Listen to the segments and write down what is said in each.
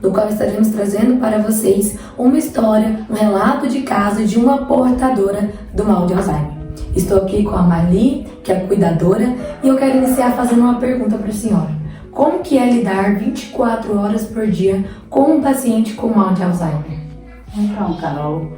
no qual estaremos trazendo para vocês uma história, um relato de caso de uma portadora do mal de Alzheimer. Estou aqui com a Marli, que é a cuidadora, e eu quero iniciar fazendo uma pergunta para a senhora. Como que é lidar 24 horas por dia com um paciente com mal de Alzheimer? Então, Carol,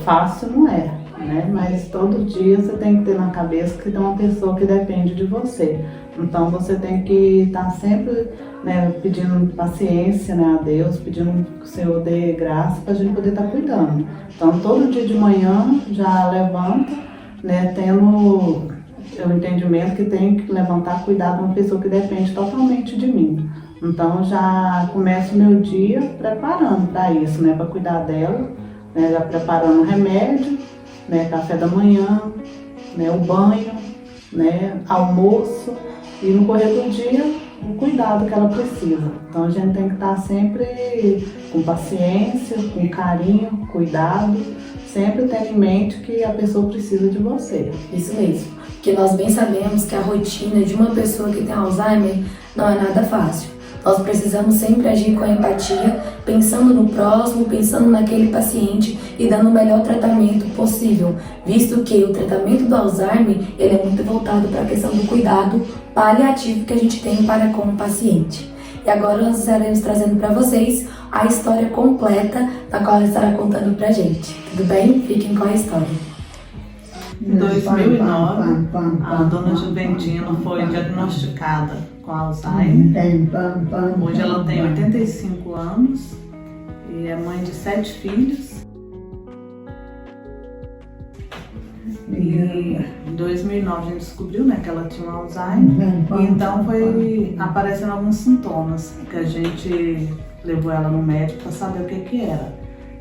fácil não é, né? Mas todo dia você tem que ter na cabeça que tem uma pessoa que depende de você. Então você tem que estar sempre, né, pedindo paciência, né, a Deus, pedindo que o Senhor dê graça para a gente poder estar cuidando. Então todo dia de manhã já levanta, né, tendo o entendimento que tem que levantar, cuidar de uma pessoa que depende totalmente de mim. Então já começo o meu dia preparando para isso, né, para cuidar dela, né, já preparando o remédio, né, café da manhã, né, o banho, né, almoço e no correr do dia o cuidado que ela precisa. Então a gente tem que estar sempre com paciência, com carinho, cuidado, sempre tendo em mente que a pessoa precisa de você. Isso mesmo, porque nós bem sabemos que a rotina de uma pessoa que tem Alzheimer não é nada fácil. Nós precisamos sempre agir com empatia, pensando no próximo, pensando naquele paciente e dando o melhor tratamento possível, visto que o tratamento do Alzheimer ele é muito voltado para a questão do cuidado paliativo que a gente tem para com o paciente. E agora nós estaremos trazendo para vocês a história completa, da qual ela estará contando para a gente. Tudo bem? Fiquem com a história. Em 2009, a dona Juventina foi diagnosticada com Alzheimer. Hoje ela tem 85 anos e é mãe de 7 filhos. E em 2009 a gente descobriu, né, que ela tinha um Alzheimer. E então foi aparecendo alguns sintomas que a gente levou ela no médico para saber o que era.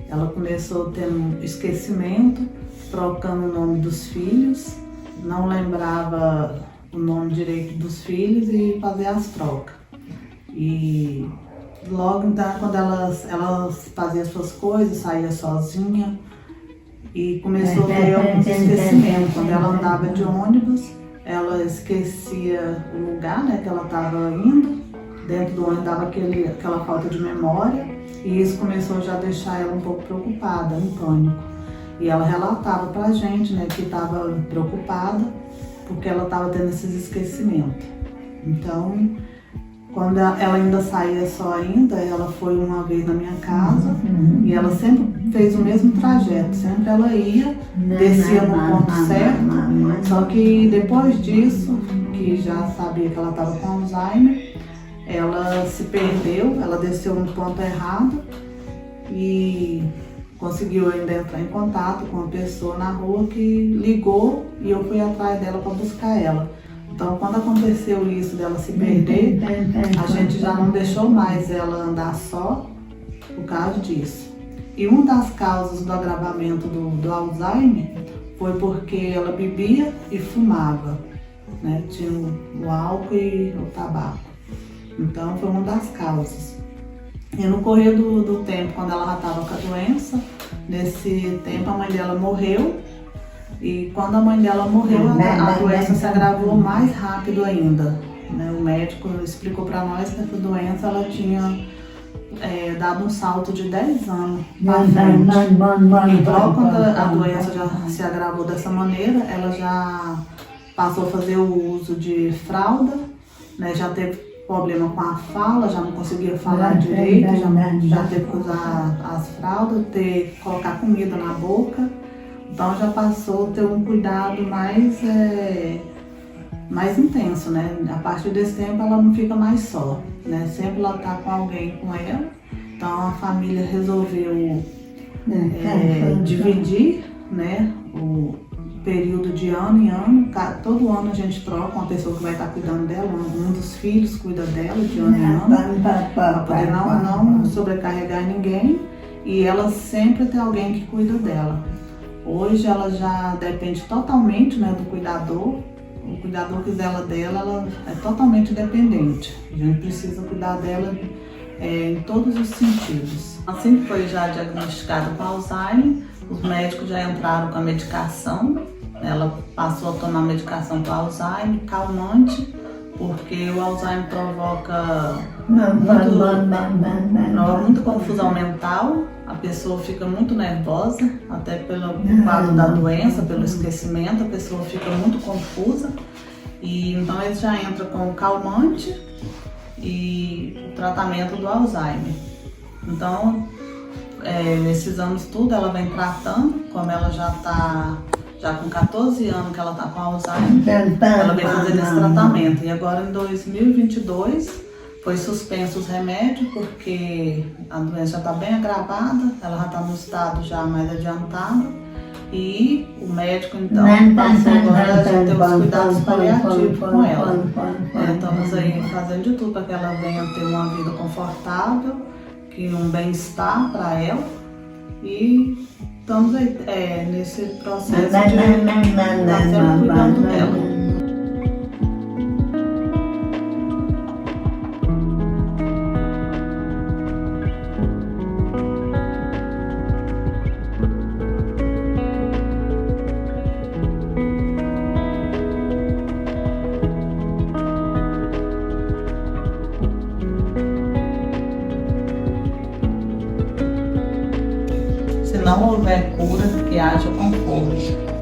Ela começou tendo esquecimento, trocando o nome dos filhos, não lembrava o nome direito dos filhos e fazia as trocas. E logo então, quando elas faziam suas coisas, saía sozinha e começou a ter alguns esquecimentos. Quando ela andava de ônibus, ela esquecia o lugar, né, que ela estava indo, dentro do ônibus dava aquela falta de memória e isso começou já a deixar ela um pouco preocupada, em pânico. E ela relatava pra gente, né, que estava preocupada porque ela estava tendo esses esquecimentos. Então, quando ela ainda saía só ainda, ela foi uma vez na minha casa e ela sempre fez o mesmo trajeto. Sempre ela ia, descia no ponto certo, só que depois disso, que já sabia que ela estava com Alzheimer, ela se perdeu, ela desceu no ponto errado e conseguiu ainda entrar em contato com uma pessoa na rua que ligou e eu fui atrás dela para buscar ela. Então, quando aconteceu isso dela se perder, a gente já não deixou mais ela andar só por causa disso. E uma das causas do agravamento do Alzheimer foi porque ela bebia e fumava, né? Tinha o álcool e o tabaco. Então, foi uma das causas. E no correr do tempo, quando ela já estava com a doença, nesse tempo a mãe dela morreu. E quando a mãe dela morreu, a doença se agravou mais rápido ainda, né? O médico explicou para nós que essa doença ela tinha dado um salto de 10 anos para frente. E logo quando a doença já se agravou dessa maneira, ela já passou a fazer o uso de fralda, né? Já teve problema com a fala, já não conseguia falar direito, já teve que usar as fraldas, colocar comida na boca. Então já passou a ter um cuidado mais intenso, né? A partir desse tempo ela não fica mais só, né? Sempre ela está com alguém com ela. Então a família resolveu dividir, né, o período de ano em ano. Todo ano a gente troca uma pessoa que vai estar cuidando dela, um dos filhos cuida dela de ano em ano, para poder não sobrecarregar ninguém e ela sempre tem alguém que cuida dela. Hoje ela já depende totalmente, né, do cuidador. O cuidador que zela dela, ela é totalmente dependente. A gente precisa cuidar dela em todos os sentidos. Assim que foi já diagnosticada com Alzheimer, os médicos já entraram com a medicação. Ela passou a tomar medicação para Alzheimer, calmante, porque o Alzheimer provoca muita confusão mental, a pessoa fica muito nervosa, até pelo quadro da doença, pelo esquecimento, a pessoa fica muito confusa. E então ele já entra com o calmante e o tratamento do Alzheimer. Então, nesses anos tudo ela vem tratando, como ela já com 14 anos que ela está com Alzheimer, ela vem fazendo esse tratamento. E agora em 2022 foi suspenso os remédios porque a doença já está bem agravada, ela já está no estado já mais adiantado. E o médico então passou agora a gente ter os cuidados paliativos com ela. Estamos aí fazendo de tudo para que ela venha ter uma vida confortável, um bem-estar para ela. E estamos aí nesse processo de estar cuidando dela. Se não houver cura, que haja conforto.